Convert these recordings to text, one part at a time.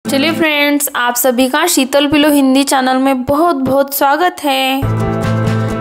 चलिए फ्रेंड्स, आप सभी का शीतल पिलो हिंदी चैनल में बहुत बहुत स्वागत है।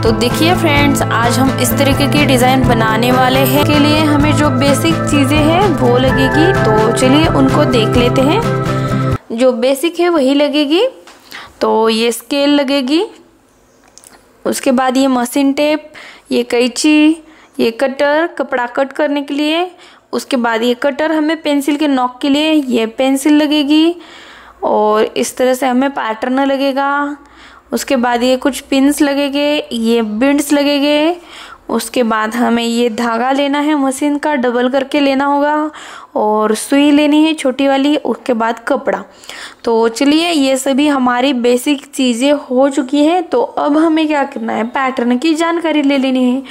तो देखिए फ्रेंड्स, आज हम इस तरीके की डिज़ाइन बनाने वाले हैं। के लिए हमें जो बेसिक चीज़ें हैं वो लगेगी, तो चलिए उनको देख लेते हैं। जो बेसिक है वही लगेगी। तो ये स्केल लगेगी, उसके बाद ये मशीन टेप, ये कैंची, ये कटर कपड़ा कट करने के लिए, उसके बाद ये कटर हमें पेंसिल के नॉक के लिए, ये पेंसिल लगेगी और इस तरह से हमें पैटर्न लगेगा। उसके बाद ये कुछ पिन्स लगेंगे, ये बिंड्स लगेंगे। उसके बाद हमें ये धागा लेना है, मशीन का डबल करके लेना होगा और सुई लेनी है छोटी वाली। उसके बाद कपड़ा। तो चलिए, ये सभी हमारी बेसिक चीज़ें हो चुकी हैं। तो अब हमें क्या करना है, पैटर्न की जानकारी ले लेनी है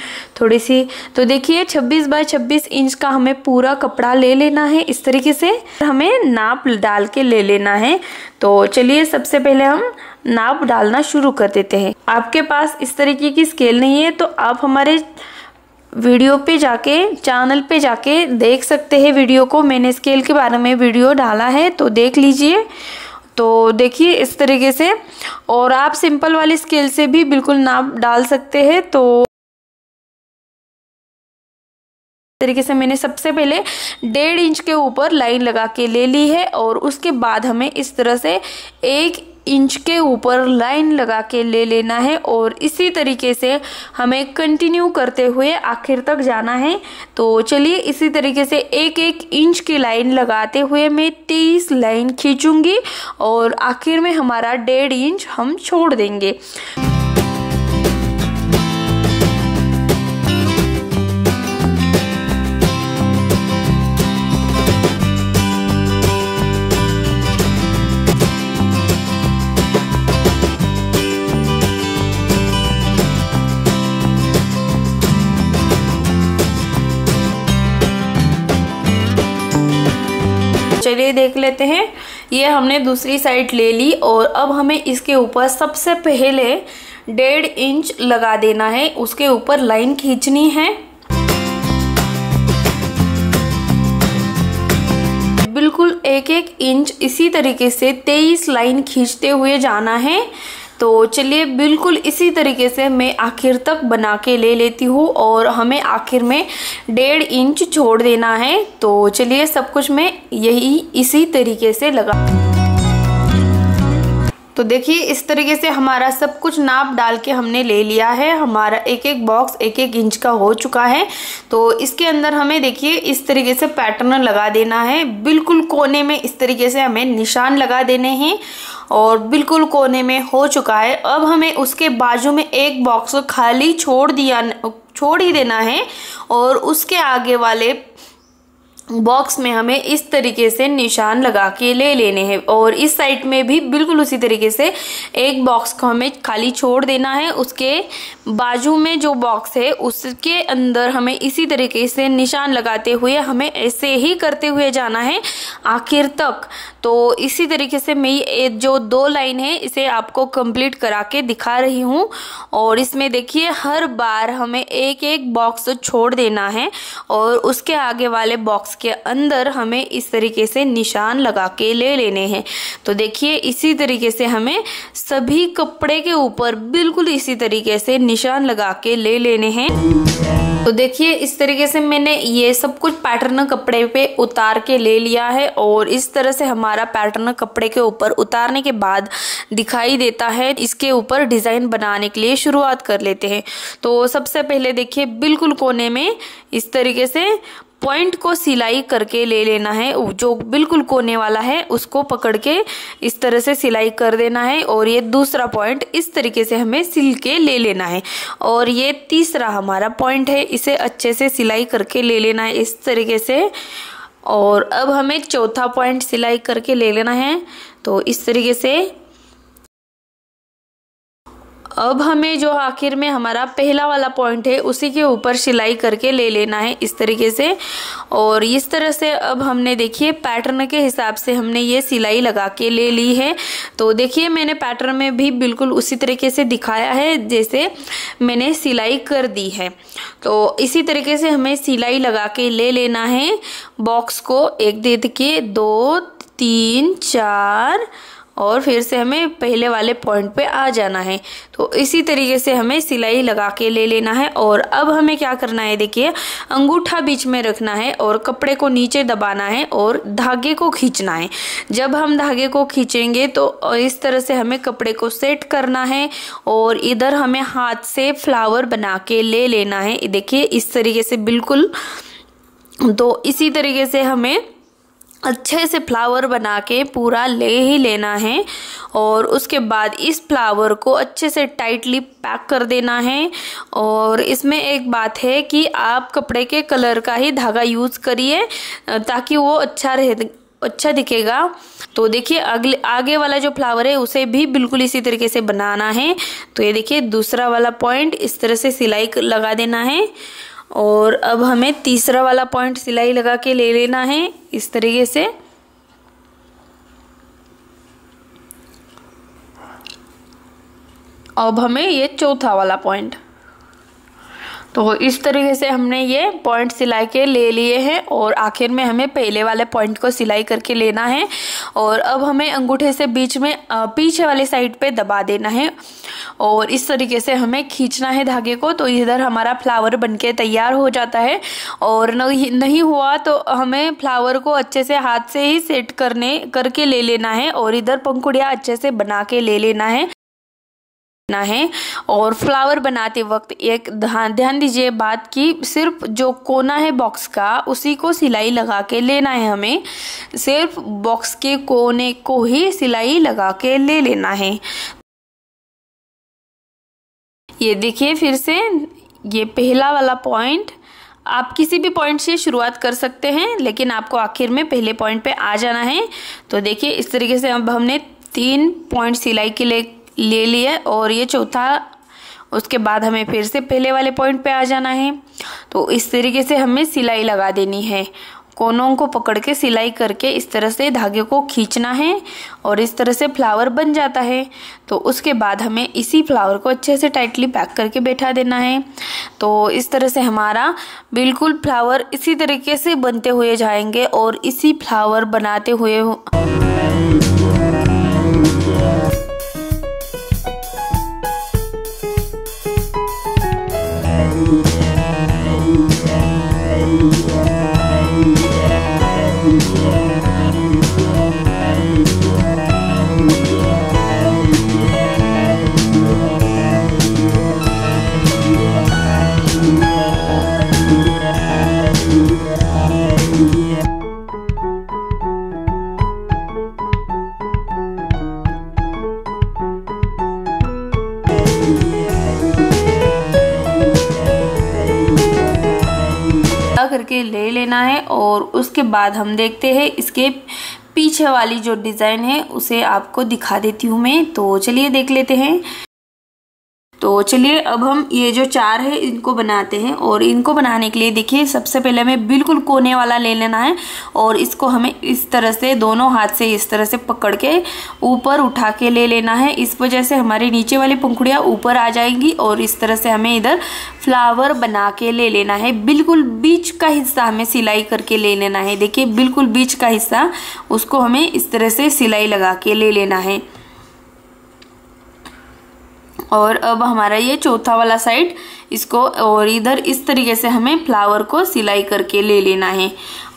थोड़ी सी। तो देखिए 26 बाय 26 इंच का हमें पूरा कपड़ा ले लेना है। इस तरीके से हमें नाप डाल के ले लेना है। तो चलिए सबसे पहले हम नाप डालना शुरू कर देते हैं। आपके पास इस तरीके की स्केल नहीं है तो आप हमारे वीडियो पे जाके, चैनल पे जाके देख सकते हैं वीडियो को। मैंने स्केल के बारे में वीडियो डाला है, तो देख लीजिए। तो देखिए इस तरीके से, और आप सिंपल वाली स्केल से भी बिल्कुल नाप डाल सकते हैं। तो तरीके से मैंने सबसे पहले 1.5 इंच के ऊपर लाइन लगा के ले ली है और उसके बाद हमें इस तरह से 1 इंच के ऊपर लाइन लगा के ले लेना है और इसी तरीके से हमें कंटिन्यू करते हुए आखिर तक जाना है। तो चलिए इसी तरीके से 1-1 इंच की लाइन लगाते हुए मैं 23 लाइन खींचूंगी और आखिर में हमारा 1.5 इंच हम छोड़ देंगे। चलिए देख लेते हैं। ये हमने दूसरी साइड ले ली और अब हमें इसके ऊपर सबसे पहले 1.5 इंच लगा देना है। उसके ऊपर लाइन खींचनी है, बिल्कुल 1-1 इंच इसी तरीके से 23 लाइन खींचते हुए जाना है। तो चलिए बिल्कुल इसी तरीके से मैं आखिर तक बना के ले लेती हूँ और हमें आखिर में 1.5 इंच छोड़ देना है। तो चलिए सब कुछ मैं यही इसी तरीके से लगा। तो देखिए इस तरीके से हमारा सब कुछ नाप डाल के हमने ले लिया है। हमारा एक बॉक्स 1-1 इंच का हो चुका है। तो इसके अंदर हमें देखिए इस तरीके से पैटर्न लगा देना है। बिल्कुल कोने में इस तरीके से हमें निशान लगा देने हैं और बिल्कुल कोने में हो चुका है। अब हमें उसके बाजू में एक बॉक्स खाली छोड़ ही देना है और उसके आगे वाले बॉक्स में हमें इस तरीके से निशान लगा के ले लेने हैं और इस साइड में भी बिल्कुल उसी तरीके से एक बॉक्स को हमें खाली छोड़ देना है। उसके बाजू में जो बॉक्स है उसके अंदर हमें इसी तरीके से निशान लगाते हुए हमें ऐसे ही करते हुए जाना है आखिर तक। तो इसी तरीके से मैं ये जो 2 लाइन है इसे आपको कंप्लीट करा के दिखा रही हूँ और इसमें देखिए हर बार हमें एक बॉक्स छोड़ देना है और उसके आगे वाले बॉक्स के अंदर हमें इस तरीके से निशान लगा के ले लेने हैं। तो देखिए इसी तरीके से हमें सभी कपड़े के ऊपर बिल्कुल इसी तरीके से निशान लगा के ले लेने हैं। तो देखिए इस तरीके से मैंने ये सब कुछ पैटर्न कपड़े पे उतार के ले लिया है और इस तरह से हमारा पैटर्न कपड़े के ऊपर उतारने के बाद दिखाई देता है। इसके ऊपर डिजाइन बनाने के लिए शुरुआत कर लेते हैं। तो सबसे पहले देखिए बिल्कुल कोने में इस तरीके से पॉइंट को सिलाई करके ले लेना है। जो बिल्कुल कोने वाला है उसको पकड़ के इस तरह से सिलाई कर देना है और ये दूसरा पॉइंट इस तरीके से हमें सिल के ले लेना है और ये तीसरा हमारा पॉइंट है, इसे अच्छे से सिलाई करके ले लेना है इस तरीके से। और अब हमें चौथा पॉइंट सिलाई करके ले लेना है। तो इस तरीके से अब हमें जो आखिर में हमारा पहला वाला पॉइंट है उसी के ऊपर सिलाई करके ले लेना है इस तरीके से। और इस तरह से अब हमने देखिए पैटर्न के हिसाब से हमने ये सिलाई लगा के ले ली है। तो देखिए मैंने पैटर्न में भी बिल्कुल उसी तरीके से दिखाया है जैसे मैंने सिलाई कर दी है। तो इसी तरीके से हमें सिलाई लगा के ले लेना है बॉक्स को। 1 देखिए 2 3 4 और फिर से हमें पहले वाले पॉइंट पे आ जाना है। तो इसी तरीके से हमें सिलाई लगा के ले लेना है। और अब हमें क्या करना है, देखिए अंगूठा बीच में रखना है और कपड़े को नीचे दबाना है और धागे को खींचना है। जब हम धागे को खींचेंगे तो इस तरह से हमें कपड़े को सेट करना है और इधर हमें हाथ से फ्लावर बना के ले लेना है। देखिए इस तरीके से बिल्कुल। तो इसी तरीके से हमें अच्छे से फ्लावर बना के पूरा ले ही लेना है और उसके बाद इस फ्लावर को अच्छे से टाइटली पैक कर देना है। और इसमें एक बात है कि आप कपड़े के कलर का ही धागा यूज़ करिए ताकि वो अच्छा दिखेगा। तो देखिए आगे वाला जो फ्लावर है उसे भी बिल्कुल इसी तरीके से बनाना है। तो ये देखिए दूसरा वाला पॉइंट इस तरह से सिलाई लगा देना है और अब हमें तीसरा वाला पॉइंट सिलाई लगा के ले लेना है इस तरीके से। अब हमें ये चौथा वाला पॉइंट, तो इस तरीके से हमने ये पॉइंट सिलाई के ले लिए हैं और आखिर में हमें पहले वाले पॉइंट को सिलाई करके लेना है। और अब हमें अंगूठे से बीच में पीछे वाली साइड पे दबा देना है और इस तरीके से हमें खींचना है धागे को। तो इधर हमारा फ्लावर बनके तैयार हो जाता है। और नहीं हुआ तो हमें फ्लावर को अच्छे से हाथ से ही सेट करके ले लेना है और इधर पंखुड़ियाँ अच्छे से बना के ले लेना है। और फ्लावर बनाते वक्त एक ध्यान दीजिए बात की, सिर्फ जो कोना है बॉक्स का उसी को सिलाई लगा के लेना है। हमें सिर्फ बॉक्स के कोने को ही सिलाई लगा के ले लेना है। ये देखिए फिर से ये पहला वाला पॉइंट, आप किसी भी पॉइंट से शुरुआत कर सकते हैं लेकिन आपको आखिर में पहले पॉइंट पे आ जाना है। तो देखिए इस तरीके से अब हमने 3 पॉइंट सिलाई के लिए ले लिए और ये चौथा, उसके बाद हमें फिर से पहले वाले पॉइंट पे आ जाना है। तो इस तरीके से हमें सिलाई लगा देनी है, कोनों को पकड़ के सिलाई करके इस तरह से धागे को खींचना है और इस तरह से फ्लावर बन जाता है। तो उसके बाद हमें इसी फ्लावर को अच्छे से टाइटली पैक करके बैठा देना है। तो इस तरह से हमारा बिल्कुल फ्लावर इसी तरीके से बनते हुए जाएंगे और इसी फ्लावर बनाते हुए करके ले लेना है। और उसके बाद हम देखते हैं इसके पीछे वाली जो डिजाइन है उसे आपको दिखा देती हूँ मैं। तो चलिए देख लेते हैं। तो चलिए अब हम ये जो 4 है इनको बनाते हैं। और इनको बनाने के लिए देखिए सबसे पहले हमें बिल्कुल कोने वाला ले लेना है और इसको हमें इस तरह से दोनों हाथ से इस तरह से पकड़ के ऊपर उठा के ले लेना है। इस वजह से हमारी नीचे वाली पंखुड़ियाँ ऊपर आ जाएंगी और इस तरह से हमें इधर फ्लावर बना के ले लेना है। बिल्कुल बीच का हिस्सा हमें सिलाई करके ले लेना है। देखिए बिल्कुल बीच का हिस्सा उसको हमें इस तरह से सिलाई लगा के ले लेना है। और अब हमारा ये चौथा वाला साइड इसको और इधर इस तरीके से हमें फ्लावर को सिलाई करके ले लेना है।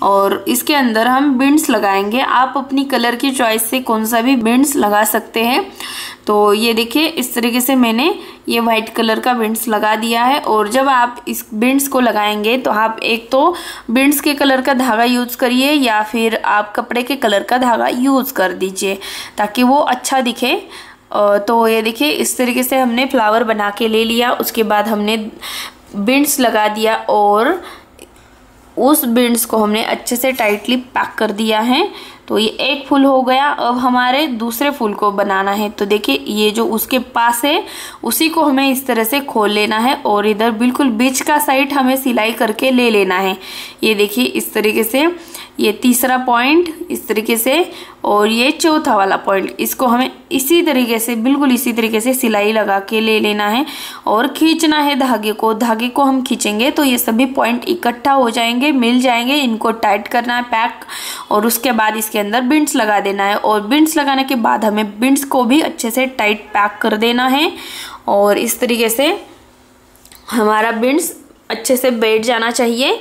और इसके अंदर हम बिंड्स लगाएंगे। आप अपनी कलर की चॉइस से कौन सा भी बिंड्स लगा सकते हैं। तो ये देखिए इस तरीके से मैंने ये वाइट कलर का बिंड्स लगा दिया है। और जब आप इस बिंड्स को लगाएंगे तो आप एक तो बिंड्स के कलर का धागा यूज़ करिए या फिर आप कपड़े के कलर का धागा यूज़ कर दीजिए ताकि वो अच्छा दिखे। तो ये देखिए इस तरीके से हमने फ्लावर बना के ले लिया। उसके बाद हमने बिंड्स लगा दिया और उस बिंड्स को हमने अच्छे से टाइटली पैक कर दिया है। तो ये एक फूल हो गया। अब हमारे दूसरे फूल को बनाना है। तो देखिए ये जो उसके पास है उसी को हमें इस तरह से खोल लेना है और इधर बिल्कुल बीच का साइड हमें सिलाई करके ले लेना है। ये देखिए इस तरीके से ये तीसरा पॉइंट इस तरीके से और ये चौथा वाला पॉइंट, इसको हमें इसी तरीके से, बिल्कुल इसी तरीके से सिलाई लगा के ले लेना है और खींचना है धागे को। धागे को हम खींचेंगे तो ये सभी पॉइंट इकट्ठा हो जाएंगे, मिल जाएंगे। इनको टाइट करना है पैक, और उसके बाद इसके अंदर बिंड्स लगा देना है। और बिंड्स लगाने के बाद हमें बिंड्स को भी अच्छे से टाइट पैक कर देना है और इस तरीके से हमारा बिंड्स अच्छे से बैठ जाना चाहिए।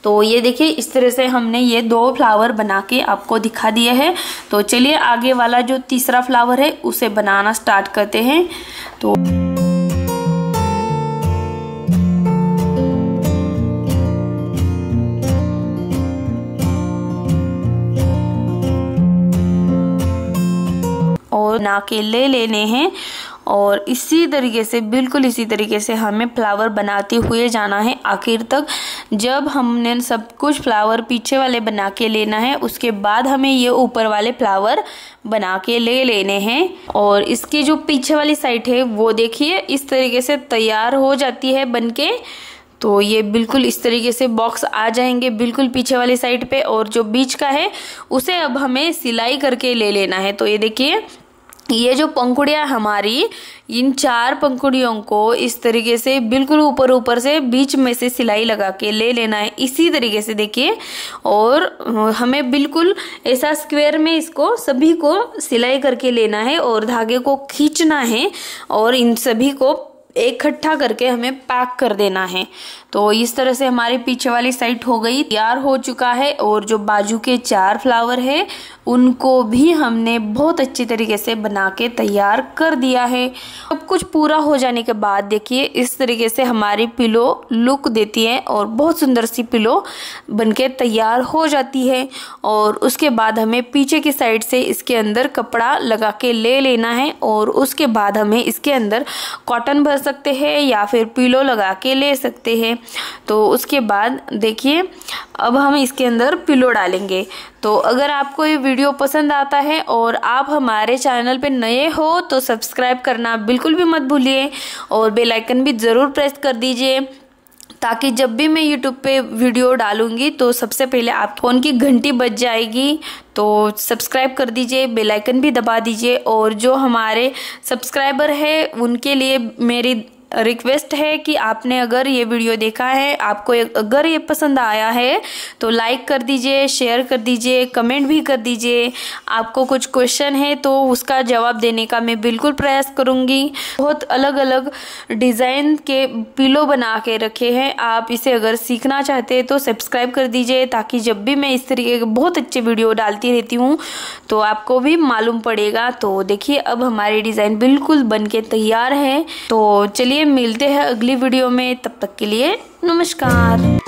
तो ये देखिए, इस तरह से हमने ये 2 फ्लावर बना के आपको दिखा दिए हैं। तो चलिए आगे वाला जो तीसरा फ्लावर है उसे बनाना स्टार्ट करते हैं। तो और बना के ले लेने हैं और इसी तरीके से, बिल्कुल इसी तरीके से हमें फ्लावर बनाते हुए जाना है आखिर तक। जब हमने सब कुछ फ्लावर पीछे वाले बना के लेना है, उसके बाद हमें ये ऊपर वाले फ्लावर बना के ले लेने हैं। और इसकी जो पीछे वाली साइड है वो देखिए इस तरीके से तैयार हो जाती है बनके। तो ये बिल्कुल इस तरीके से बॉक्स आ जाएंगे बिल्कुल पीछे वाली साइड पे। और जो बीच का है उसे अब हमें सिलाई करके ले लेना है। तो ये देखिए, ये जो पंखुड़ियाँ हमारी, इन 4 पंखुड़ियों को इस तरीके से बिल्कुल ऊपर ऊपर से बीच में से सिलाई लगा के ले लेना है इसी तरीके से देखिए। और हमें बिल्कुल ऐसा स्क्वायर में इसको सभी को सिलाई करके लेना है और धागे को खींचना है और इन सभी को इकट्ठा करके हमें पैक कर देना है। तो इस तरह से हमारी पीछे वाली साइड हो गई, तैयार हो चुका है। और जो बाजू के 4 फ्लावर है उनको भी हमने बहुत अच्छी तरीके से बना के तैयार कर दिया है। सब कुछ पूरा हो जाने के बाद देखिए इस तरीके से हमारी पिलो लुक देती है और बहुत सुंदर सी पिलो बनके तैयार हो जाती है। और उसके बाद हमें पीछे की साइड से इसके अंदर कपड़ा लगा के ले लेना है और उसके बाद हमें इसके अंदर कॉटन भर सकते हैं या फिर पिलो लगा के ले सकते हैं। तो उसके बाद देखिए अब हम इसके अंदर पिलो डालेंगे। तो अगर आपको ये वीडियो पसंद आता है और आप हमारे चैनल पे नए हो तो सब्सक्राइब करना बिल्कुल भी मत भूलिए और बेल आइकन भी ज़रूर प्रेस कर दीजिए, ताकि जब भी मैं YouTube पे वीडियो डालूंगी तो सबसे पहले आप फोन की घंटी बज जाएगी। तो सब्सक्राइब कर दीजिए, बेल आइकन भी दबा दीजिए। और जो हमारे सब्सक्राइबर है उनके लिए मेरी रिक्वेस्ट है कि आपने अगर ये वीडियो देखा है, आपको अगर ये पसंद आया है तो लाइक कर दीजिए, शेयर कर दीजिए, कमेंट भी कर दीजिए। आपको कुछ क्वेश्चन है तो उसका जवाब देने का मैं बिल्कुल प्रयास करूँगी। बहुत अलग अलग डिज़ाइन के पिलो बना के रखे हैं, आप इसे अगर सीखना चाहते हैं तो सब्सक्राइब कर दीजिए, ताकि जब भी मैं इस तरीके के बहुत अच्छे वीडियो डालती रहती हूँ तो आपको भी मालूम पड़ेगा। तो देखिए अब हमारी डिज़ाइन बिल्कुल बन के तैयार है। तो चलिए मिलते हैं अगली वीडियो में, तब तक के लिए नमस्कार।